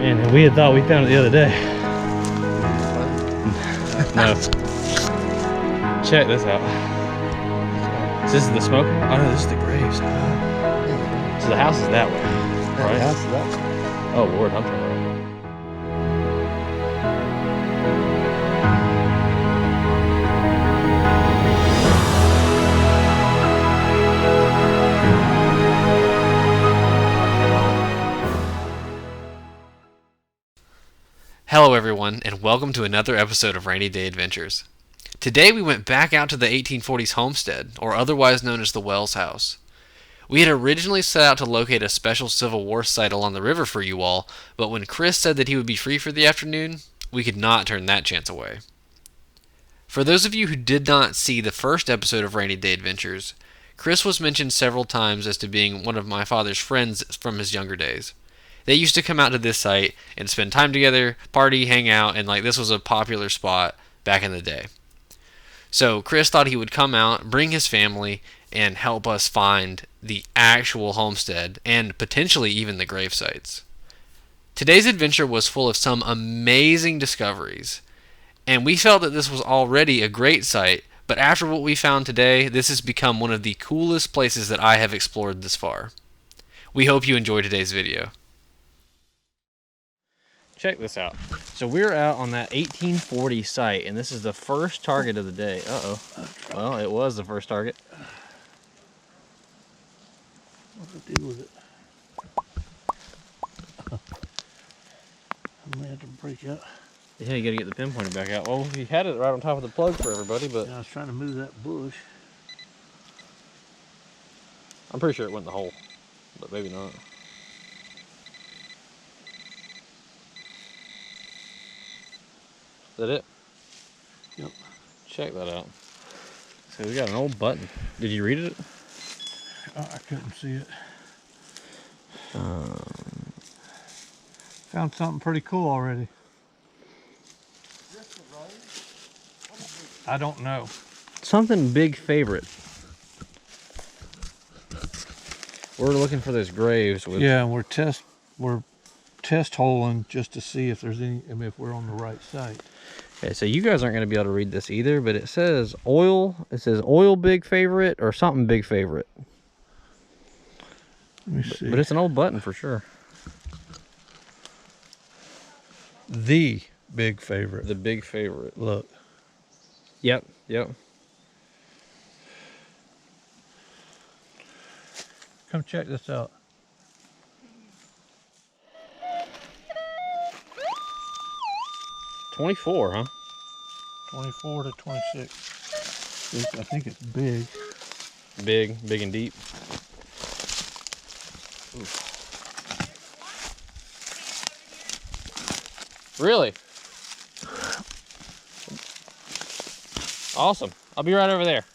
Man, we had thought we found it the other day. No. Check this out. Is this the smoker? Oh no, this is the gravestone. So the house is that way, right? The house is that way. Oh Lord, I'm trying. Hello everyone, and welcome to another episode of Rainy Day Adventures. Today we went back out to the 1840s Homestead, or otherwise known as the Wells House. We had originally set out to locate a special Civil War site along the river for you all, but when Chris said that he would be free for the afternoon, we could not turn that chance away. For those of you who did not see the first episode of Rainy Day Adventures, Chris was mentioned several times as to being one of my father's friends from his younger days. They used to come out to this site and spend time together, party, hang out, and this was a popular spot back in the day. So Chris thought he would come out, bring his family, and help us find the actual homestead and potentially even the grave sites. Today's adventure was full of some amazing discoveries, and we felt that this was already a great site, but after what we found today, this has become one of the coolest places that I have explored this far. We hope you enjoy today's video. Check this out. So we're out on that 1840 site, and this is the first target of the day. Uh-oh. Well, it was the first target. What's the deal with it? I'm gonna have to break out. Yeah, you gotta get the pinpointer back out. Well, we had it right on top of the plug for everybody, but Yeah, I was trying to move that bush. I'm pretty sure it went in the hole, but maybe not. Is that it? Yep. Check that out. So we got an old button. Did you read it? Oh, I couldn't see it. Found something pretty cool already. Is this the road? I don't know. Something big favorite. We're looking for those graves with. Yeah, we're test holing just to see if there's any. I mean, if we're on the right site. Okay, so you guys aren't going to be able to read this either, but it says oil. It says oil big favorite or something big favorite. Let me see. But it's an old button for sure. The big favorite. The big favorite. Look. Yep. Come check this out. $24, huh? 24 to 26. I think it's big. Big and deep. Ooh. Really? Awesome. I'll be right over there.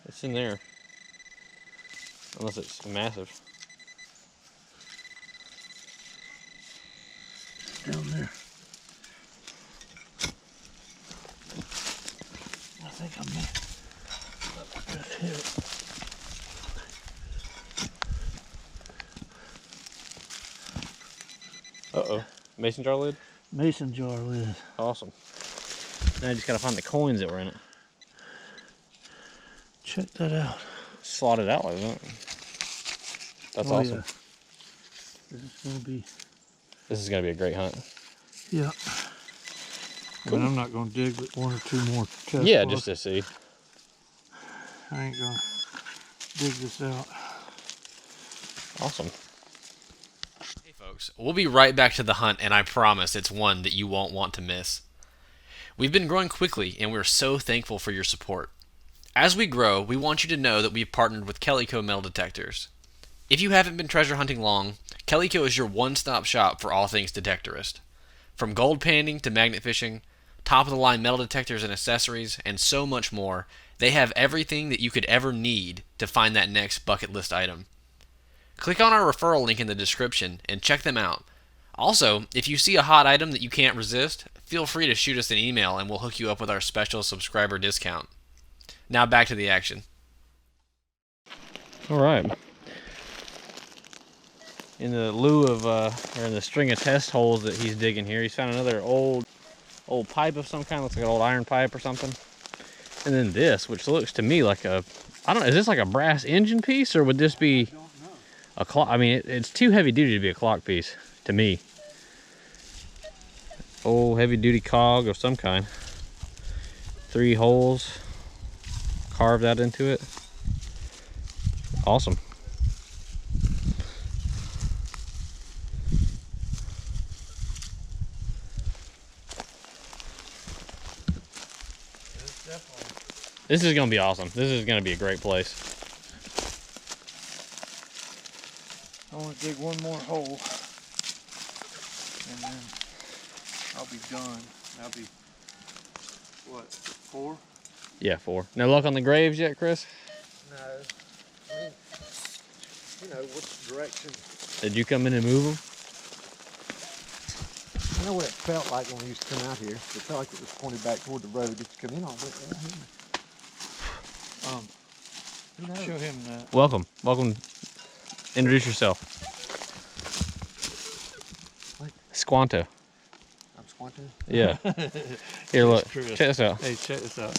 It's in there. Unless it's massive. Down there. I think I may just hit it. Uh-oh. Mason jar lid? Mason jar lid. Awesome. Now I just gotta find the coins that were in it. Check that out. Slot it out like that. That's awesome. Yeah. This is gonna be a great hunt. Yeah. Cool. But I'm not gonna dig but one or two more tests. Yeah, just to see. I ain't gonna dig this out. Awesome. Hey folks, we'll be right back to the hunt, and I promise it's one that you won't want to miss. We've been growing quickly, and we're so thankful for your support. As we grow, we want you to know that we've partnered with Kellyco Metal Detectors. If you haven't been treasure hunting long, Kellyco is your one-stop shop for all things detectorist. From gold panning to magnet fishing, top-of-the-line metal detectors and accessories, and so much more, they have everything that you could ever need to find that next bucket list item. Click on our referral link in the description and check them out. Also, if you see a hot item that you can't resist, feel free to shoot us an email and we'll hook you up with our special subscriber discount. Now back to the action. All right. In the lieu of, or in the string of test holes that he's digging here, he's found another old pipe of some kind. Looks like an old iron pipe or something. And then this, which looks to me like a, I don't know, is this like a brass engine piece, or would this be a clock? I mean, it's too heavy duty to be a clock piece to me. Old heavy duty cog of some kind. 3 holes carved out into it. Awesome. This is gonna be awesome. This is gonna be a great place. I want to dig one more hole, and then I'll be done. That'll be, what, 4? Yeah, 4. No luck on the graves yet, Chris? No. I mean, you know, which direction? Did you come in and move them? I know what it felt like when we used to come out here. It felt like it was pointed back toward the road. If you come in on it, show him that. Welcome. Welcome. Introduce yourself. What? Squanto. I'm Squanto? Yeah. Here, look. Chris. Check this out. Hey, check this out.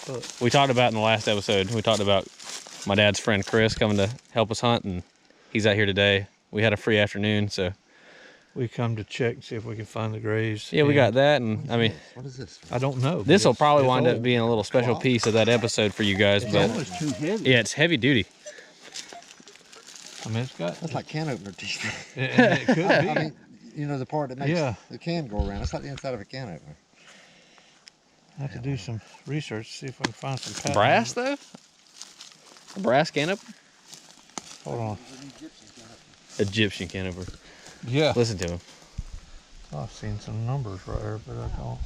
Look. We talked about in the last episode, we talked about my dad's friend Chris coming to help us hunt, and he's out here today. We had a free afternoon, so. We come to check and see if we can find the graves. Yeah, we got that, and I mean. What is this? I don't know. This will probably wind up being a little special piece of that episode for you guys, but. It's too heavy. Yeah, it's heavy duty. I mean, it's got. That's like can opener teeth. It could be. I mean, you know, the part that makes Yeah. the can go around. It's like the inside of a can opener. I have to do some research to see if we can find some pattern. Brass, though? A brass can opener? Hold on. Egyptian can opener. Yeah. Listen to him. I've seen some numbers right there, but I don't.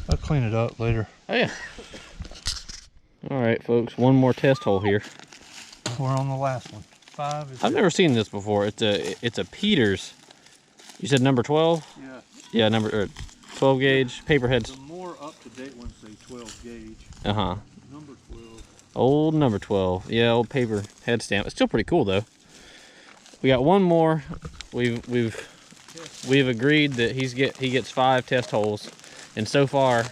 I'll clean it up later. Oh, yeah. All right, folks. One more test hole here. We're on the last one. 5 is. I've never seen this before. It's a Peters. You said number 12? Yeah. Yeah, number 12 gauge paper heads. The more up to date ones say 12 gauge. Uh-huh. Number 12. Old number 12. Yeah, old paper head stamp. It's still pretty cool though. We got one more. We've agreed that he gets 5 test holes, and so far,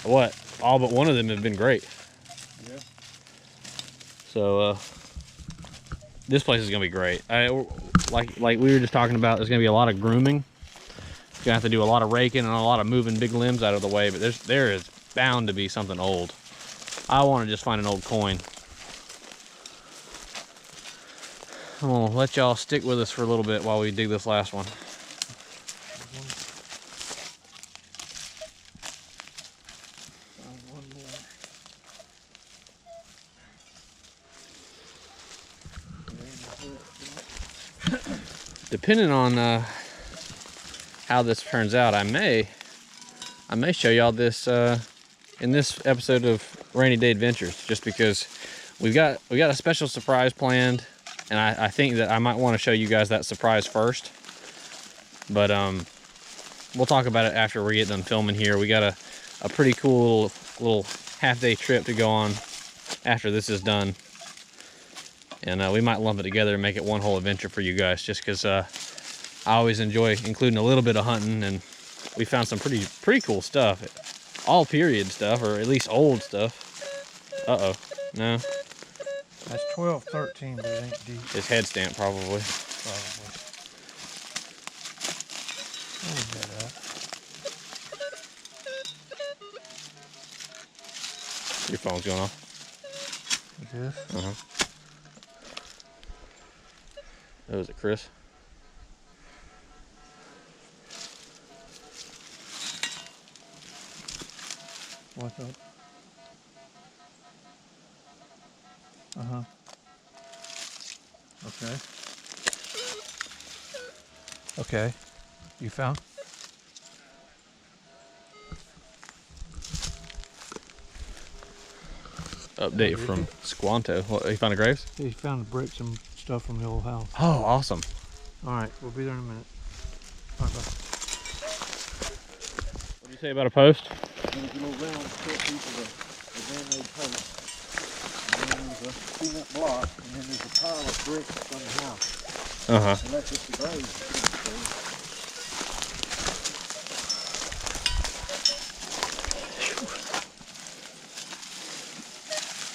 what? All but one of them have been great. Yeah. So this place is gonna be great. Like we were just talking about, there's gonna be a lot of grooming. Gonna have to do a lot of raking and a lot of moving big limbs out of the way, but there is bound to be something old. I want to just find an old coin. I'm gonna let y'all stick with us for a little bit while we dig this last one. Depending on how this turns out, I may show y'all this in this episode of Rainy Day Adventures, just because we got a special surprise planned, and I think that I might want to show you guys that surprise first. But we'll talk about it after we get done filming here. We got a pretty cool little half-day trip to go on after this is done. And we might lump it together and make it one whole adventure for you guys, just because I always enjoy including a little bit of hunting, and we found some pretty cool stuff. All period stuff, or at least old stuff. Uh-oh. No. That's 12, 13, but it ain't deep. His head stamp, probably. Probably. What is that at? Your phone's going off. Is this? Uh-huh. Oh, is it Chris? What's up? Uh-huh. Okay. Okay. You found? Update from Squanto. What, you found a graves? He found the bricks and stuff from the old house. Oh, awesome. All right, we'll be there in a minute. All right, bye. What do you say about a post? There's a little round short piece of a man-made post. And then there's a cement block, and then there's a pile of bricks from the house. Uh-huh. And that's just the grave.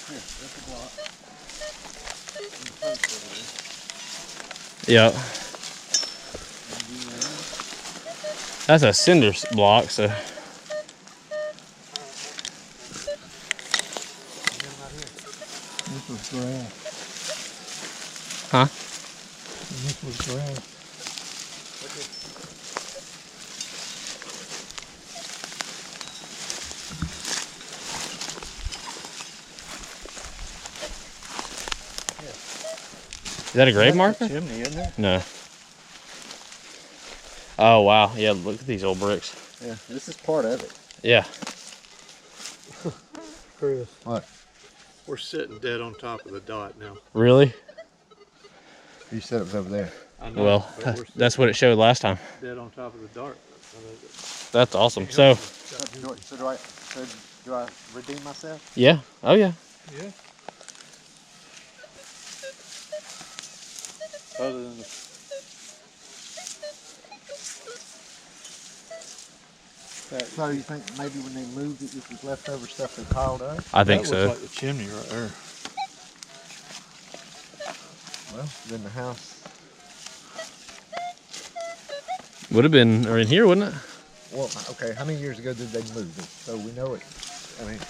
Here, that's a block. And the post over there. Yeah. That's a cinder block, so. This was grass. Huh? And this was grass. Is that a grave marker? Chimney, isn't it? No. Oh, wow. Yeah, look at these old bricks. Yeah, this is part of it. Yeah. Chris. What? We're sitting dead on top of the dot now. Really? You said it was over there. I know, Well, but we're that's what it showed last time. dead on top of the dart. That's awesome. So, So do I redeem myself? yeah. Oh, yeah. Yeah. Other than the So you think maybe when they moved it, this was leftover stuff they piled up? I think that so. looks like the chimney right there. Well, then the house. Would have been or in here, wouldn't it? Well, okay, how many years ago did they move it? So we know it. I mean,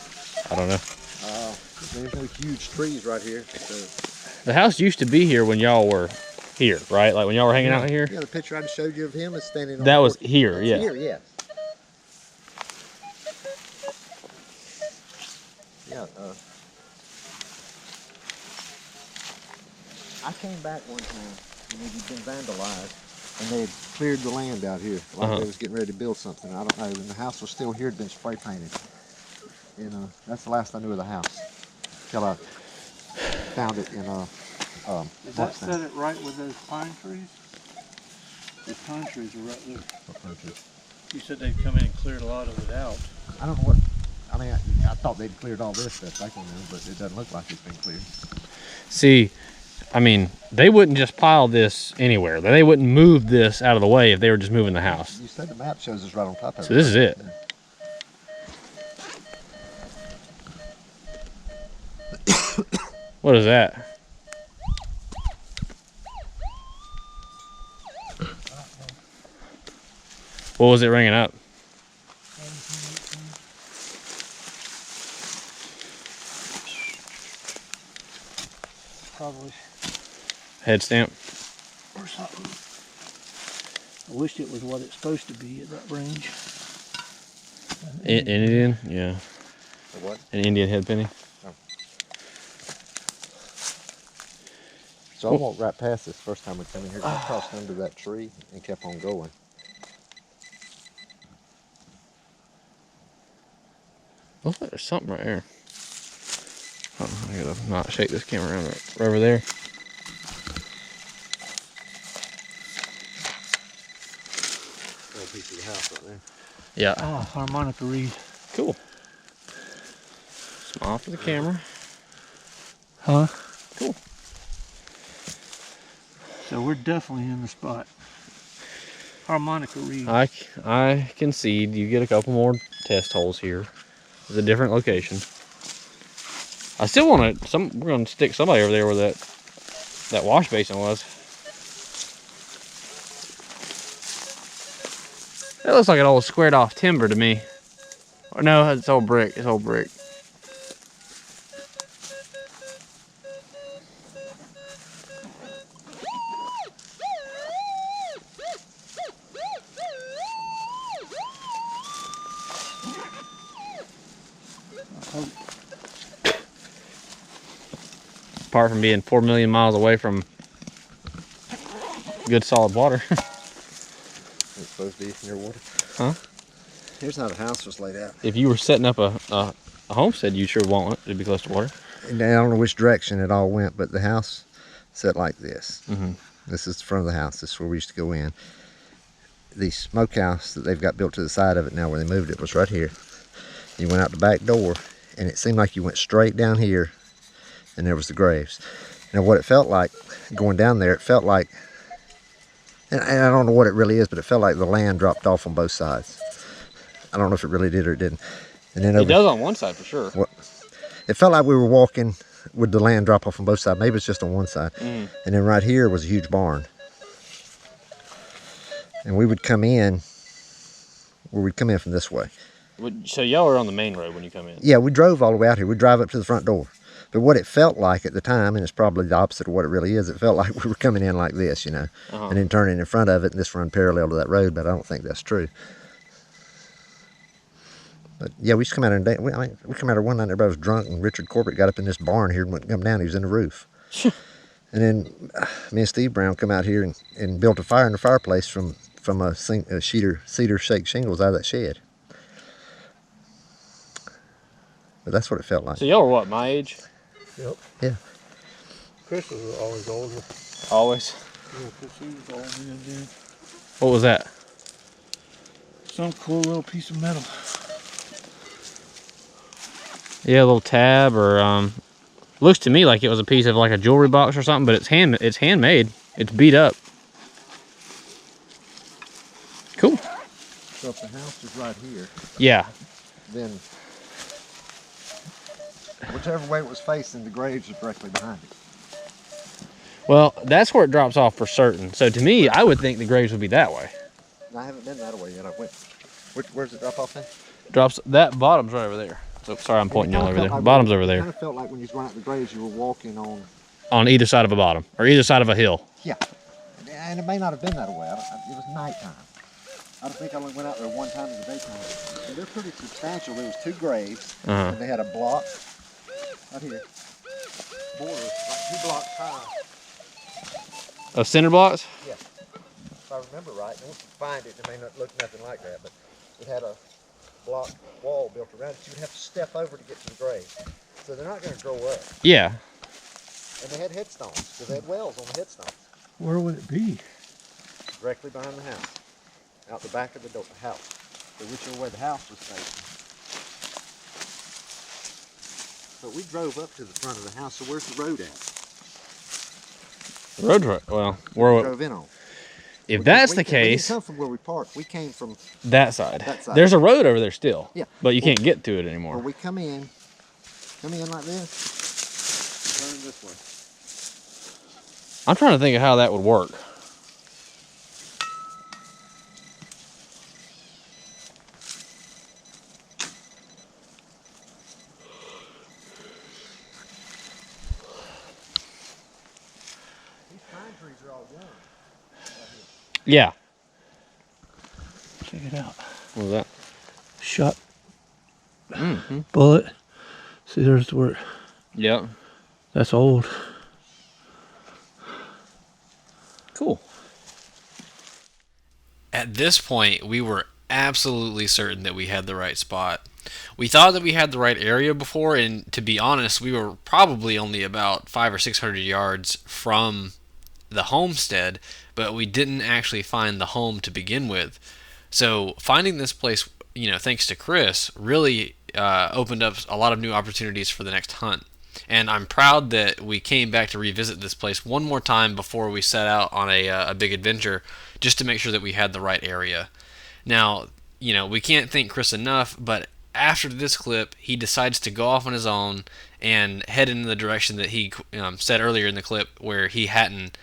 I don't know. there's no huge trees right here. So. The house used to be here when y'all were here, right? Like when y'all were hanging out here? Yeah, the picture I just showed you of him is standing on That the was porch. here, That's yeah. Here, yes. Yeah, I came back one time and it had been vandalized and they had cleared the land out here. Like they was getting ready to build something. I don't know. And the house was still here, it had been spray painted. And that's the last I knew of the house. Till I found it in Is that set it right with those pine trees? The pine trees are right there. You said they'd come in and cleared a lot of it out. I don't know what. I mean, I thought they'd cleared all this stuff back in there, but it doesn't look like it's been cleared. See, I mean, they wouldn't just pile this anywhere. They wouldn't move this out of the way if they were just moving the house. You said the map shows us right on top of it. So this is it. What is that? What was it ringing up? Probably. Head stamp. Or something. I wish it was what it's supposed to be at that range. Indian? Yeah. A what? An Indian head penny. So I walked right past this first time we came in here. I crossed under that tree and kept on going. Looks like there's something right here. Oh, I gotta not shake this camera around right over there. Little piece of the house right there. Yeah. Oh, harmonica reed. Cool. Smile for the camera. Huh? Cool. So we're definitely in the spot. Harmonica reed. I concede you get a couple more test holes here. It's a different location. I still want to. We're gonna stick somebody over there where that wash basin was. That looks like an old squared off timber to me. Or no, it's old brick. It's old brick. Apart from being 4 million miles away from good solid water. It's supposed to be near water. Huh? Here's how the house was laid out. If you were setting up a homestead, you sure want it to be close to water. And I don't know which direction it all went, but the house set like this. Mm-hmm. This is the front of the house. This is where we used to go in. The smokehouse that they've got built to the side of it now, where they moved it, was right here. You went out the back door, and it seemed like you went straight down here, and there was the graves. Now, what it felt like going down there, it felt like, and I don't know what it really is, but it felt like the land dropped off on both sides. I don't know if it really did or it didn't. And then It does on one side for sure. It felt like we were walking with the land drop off on both sides. Maybe it's just on one side. And then right here was a huge barn. And we would come in, where we'd come in from this way. So y'all are on the main road when you come in? Yeah, we drove all the way out here. We'd drive up to the front door. But what it felt like at the time, and it's probably the opposite of what it really is, it felt like we were coming in like this, and then turning in front of it, and this run parallel to that road, but I don't think that's true. But yeah, we used to come out there and we come out there one night, everybody was drunk, and Richard Corbett got up in this barn here and wouldn't come down. He was in the roof. And then me and Steve Brown come out here and built a fire in the fireplace from a cedar shake shingles out of that shed. But that's what it felt like. So y'all were what, my age? Yep. Yeah. Chris was always older. Always. Yeah, Chris, he was old man then. What was that? Some cool little piece of metal. Yeah, a little tab, or looks to me like it was a piece of like a jewelry box or something, but it's handmade. It's beat up. Cool. So if the house is right here, Yeah. then whichever way it was facing, the graves are directly behind it. Well, that's where it drops off for certain. So to me, I would think the graves would be that way. I haven't been that way yet. I went. Where's it drop off then? That bottom's right over there. So sorry, I'm pointing y'all over there. Like Bottom's over It there. kind of felt like when you was going out the graves, you were walking on. On either side of a bottom, or either side of a hill. Yeah, and it may not have been that way. It was nighttime. I don't think I only went out there one time in the daytime. And they're pretty substantial. There was 2 graves, and they had a block right here, border like 2 blocks high. Of cinder blocks? Yeah, if I remember right. And once you find it, it may not look nothing like that, but it had a block wall built around it. You would have to step over to get to the grave. So they're not going to grow up. Yeah. And they had headstones, because they had wells on the headstones. Where would it be? Directly behind the house. Out the back of the house. So whichever way the house was facing. But we drove up to the front of the house, so where's the road at? The road's right. Well, We drove in on. if that's the We case, didn't come from where we parked. We came from that side. that side. There's a road over there still. Yeah. But you can't get to it Where anymore. we come in like this, turn this way. I'm trying to think of how that would work. These pine trees are all young. Yeah. Check it out. What was that? Shot. Bullet. See, there's where. Yep. That's old. Cool. At this point, we were absolutely certain that we had the right spot. We thought that we had the right area before, and to be honest, we were probably only about 500 or 600 yards from the homestead, but we didn't actually find the home to begin with. So finding this place, thanks to Chris, really opened up a lot of new opportunities for the next hunt. And I'm proud that we came back to revisit this place one more time before we set out on a big adventure, just to make sure that we had the right area. Now, we can't thank Chris enough, but after this clip, he decides to go off on his own and head in the direction that he said earlier in the clip, where he hadn't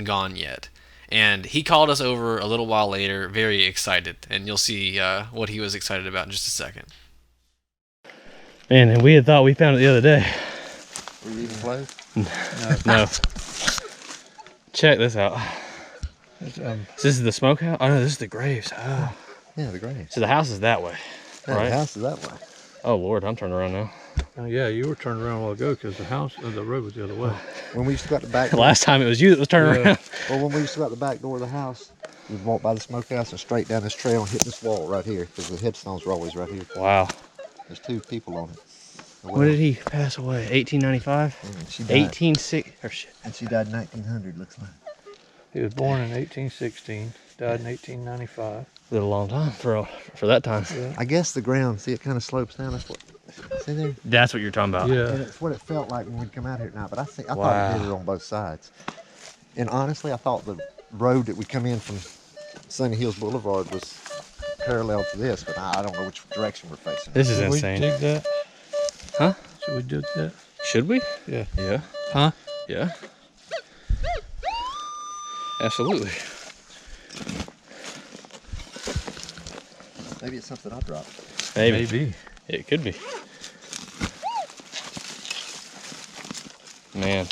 gone yet. And he called us over a little while later, very excited, and you'll see what he was excited about in just a second. Man, and we had thought we found it the other day. Were you eating clothes? No. Check this out. This is the smokehouse? Oh no, this is the graves. Oh. Yeah, the graves. So the house is that way, Yeah, right? the house is that way. Oh Lord, I'm turning around now. Yeah, you were turning around a while ago because the road was the other way. When we used to go out the back door, Last time it was you that was turning around. well, when we used to go out the back door of the house, we'd walk by the smokehouse and straight down this trail and hit this wall right here, because the headstones were always right here. Wow. There's 2 people on it. When did he pass away? 1895? She died. 1860 or shit. And she died in 1900, looks like. He was born in 1816, died in 1895. Did a long time for that time. Yeah. I guess the ground, see, it kind of slopes down. That's what, see there? That's what you're talking about. Yeah. And it's what it felt like when we'd come out here at night. But I thought it did Wow. it on both sides. And honestly, I thought the road that we come in from Sunny Hills Boulevard was parallel to this, but I don't know which direction we're facing. This is Should insane. we dig that? Huh? Should we dig that? Should we? Yeah. Yeah. Huh? Yeah. Absolutely. Maybe it's something I dropped. Maybe. It could be. Man.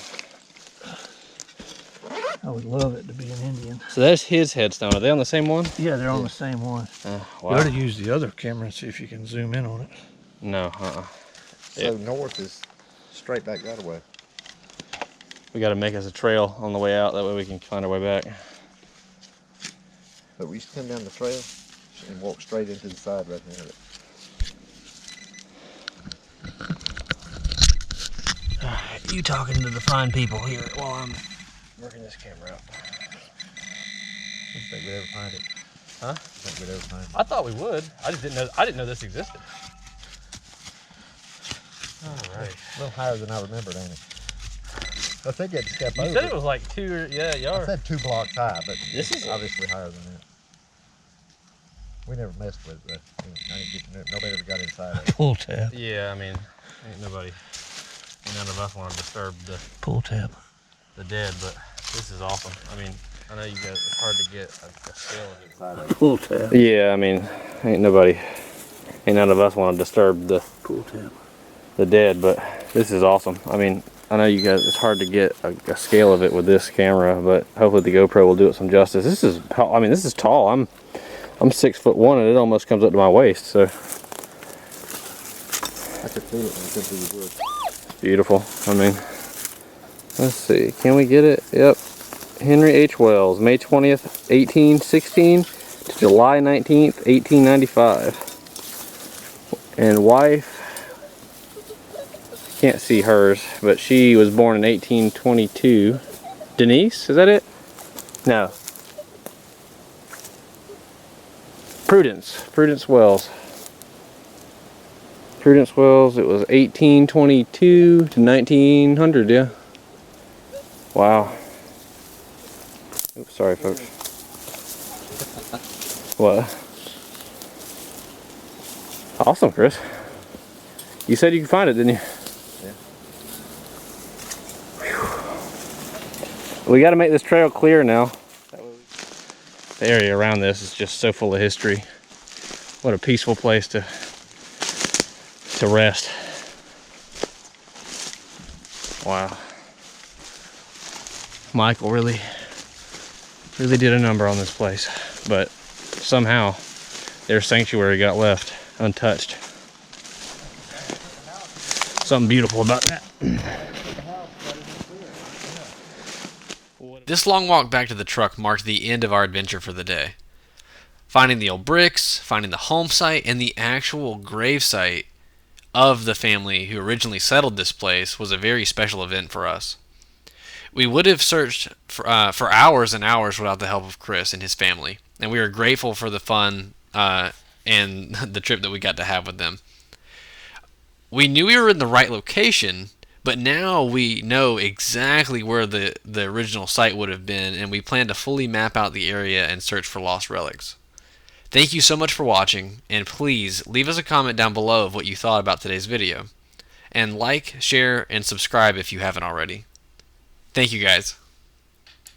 I would love it to be an Indian. So that's his headstone. Are they on the same one? Yeah, they're on the same one. Wow. You ought to use the other camera and see if you can zoom in on it. No, So north is straight back that way. We got to make us a trail on the way out. That way we can find our way back. But we used to come down the trail and walk straight into the side right there. You talking to the fine people here while I'm working this camera out. I think we'd ever find it. Huh? I think we'd ever find it. I thought we would. I just didn't know. I didn't know this existed. All right. A little higher than I remembered, ain't it? I think I'd step You over. said it was like 2. Yeah, you I are. said 2 blocks high, but This it's is- obviously higher than that. We never messed with it. I didn't get, nobody ever got inside of it. Pull tab. Yeah, I mean, ain't none of us want to disturb Pull tab. the dead, but this is awesome. I mean, I know you guys. It's hard to get a scale of it. Inside of it. Pull tab. Yeah, I mean, ain't none of us want to disturb Pull tab. the dead, but this is awesome. I mean, I know you guys, it's hard to get a scale of it with this camera, but hopefully the GoPro will do it some justice. This is tall. I'm 6'1" and it almost comes up to my waist, so I could feel it when I come through the woods. beautiful. I mean, let's see, can we get it? Yep. Henry H. Wells, May 20th, 1816 to July 19th, 1895. And wife, can't see hers, but she was born in 1822. Denise, is that it? No. Prudence Wells. Prudence Wells, it was 1822 to 1900, yeah. Wow. Oops, sorry folks. What? Awesome, Chris. You said you could find it, didn't you? Yeah. Whew. We got to make this trail clear now. The area around this is just so full of history. What a peaceful place to rest. Wow. Michael really did a number on this place, but somehow their sanctuary got left untouched. Something beautiful about that. This long walk back to the truck marked the end of our adventure for the day. Finding the old bricks, finding the home site, and the actual grave site of the family who originally settled this place was a very special event for us. We would have searched for hours and hours without the help of Chris and his family, and we are grateful for the fun and the trip that we got to have with them. We knew we were in the right location, but now we know exactly where the original site would have been, and we plan to fully map out the area and search for lost relics. Thank you so much for watching, and please leave us a comment down below of what you thought about today's video. And like, share, and subscribe if you haven't already. Thank you guys.